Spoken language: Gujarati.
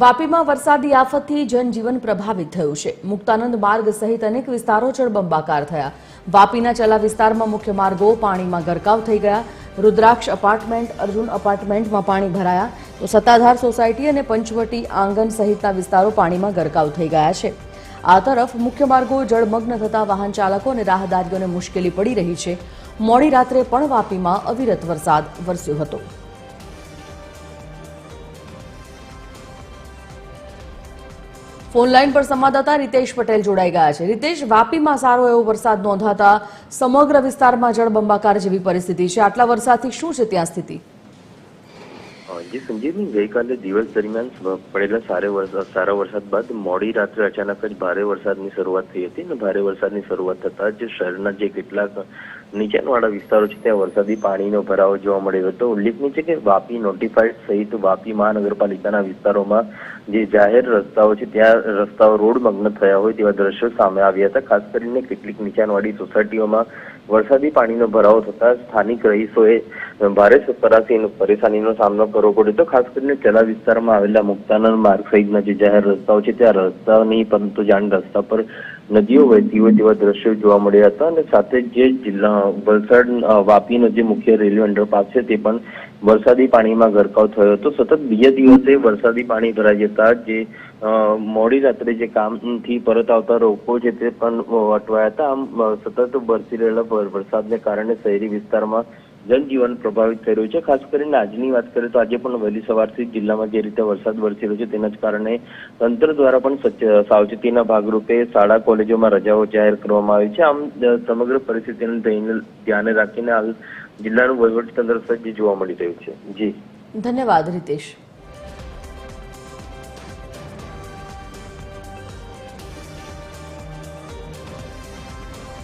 વાપીમાં વરસાદી આફતથી જનજીવન પ્રભાવિત થયું છે। મુક્તાનંદ માર્ગ સહિત અનેક વિસ્તારો જળબંબાકાર થયા। વાપીના ચલા વિસ્તારમાં મુખ્ય માર્ગો પાણીમાં ગરકાવ થઈ ગયા। રુદ્રાક્ષ અપાર્ટમેન્ટ, અર્જુન અપાર્ટમેન્ટમાં પાણી ભરાયા તો સત્તાધાર સોસાયટી અને પંચવટી આંગણ સહિતના વિસ્તારો પાણીમાં ગરકાવ થઈ ગયા છે। આ તરફ મુખ્ય માર્ગો જળમગ્ન થતા વાહન ચાલકો અને રાહદારીઓને મુશ્કેલી પડી રહી છે। મોડી રાત્રે પણ વાપીમાં અવિરત વરસાદ વરસ્યો હતો। फोन लाइन पर संवाददाता रितेश पटेल जोड़ाई गया है। रितेश, वापी में सारो एवो वरसाद नोंधाता समग्र विस्तार में जळबंबाकार जेवी परिस्थिति है। आटला वरसादथी शुं छे त्यां स्थिति? जी संजीवनी, गई काले दिवस दरमियान पड़ेला सारा वरसाद बाद मोड़ी रात्रे अचानक ज भारे वरसादनी शरूआत थई हती ने भारे वरसादनी शरूआत थता ज शहरना जे केटलाक नीचाणवाड़ा विस्तारो छे त्यां वरसादी पाणीनो भराव जोवा मळ्यो हतो। उल्लेखनीय छे के वापी नोटिफाइड सहित वापी महानगरपालिकाना विस्तारोमां जे जाहेर रस्ताओ छे त्यां रस्ताओ रोडमग्न थया होय तेवा दृश्यो सामे આવ્યા હતા। खास કરીને કેટલીક નીચાણવાડી સોસાયટીઓમાં વરસાદી પાણીનો ભરાવો થતા સ્થાનિક રહીશોએ ભારે પરેશાનીનો સામનો કરવો પડ્યો હતો। ખાસ કરીને ચલા વિસ્તારમાં આવેલા મુક્તાનંદ માર્ગ સહિતના જે જાહેર રસ્તાઓ છે ત્યાં રસ્તા નહીં પરંતુ જાણ રસ્તા પર નદીઓ વહેતી હોય તેવા દ્રશ્યો જોવા મળ્યા હતા। અને સાથે જે જિલ્લા વલસાડ વાપીનો જે મુખ્ય રેલવે અંડરપાસ છે તે પણ વરસાદી પાણીમાં ગરકાવ થયો હતો। સતત બીજા દિવસે વરસાદી પાણી ભરાઈ જતા જે મોડી રાત્રે જે કામથી પરત આવતા લોકો છે તે પણ અટવાયા હતા। આમ સતત વરસી રહેલા વરસાદને કારણે શહેરી વિસ્તારમાં જનજીવન પ્રભાવિત થઈ રહ્યું છે। ખાસ કરીને આજની વાત કરીએ તો આજે પણ વહેલી સવારથી જિલ્લામાં જે રીતે વરસાદ વરસી રહ્યો છે તેના જ કારણે તંત્ર દ્વારા પણ સાવચેતીના ભાગરૂપે શાળા કોલેજોમાં રજાઓ જાહેર કરવામાં આવી છે। આમ સમગ્ર પરિસ્થિતિને ધ્યાને રાખીને હાલ જિલ્લાનું વહીવટીતંત્ર સજ્જ જોવા મળી રહ્યું છે। જી ધન્યવાદ रितेश।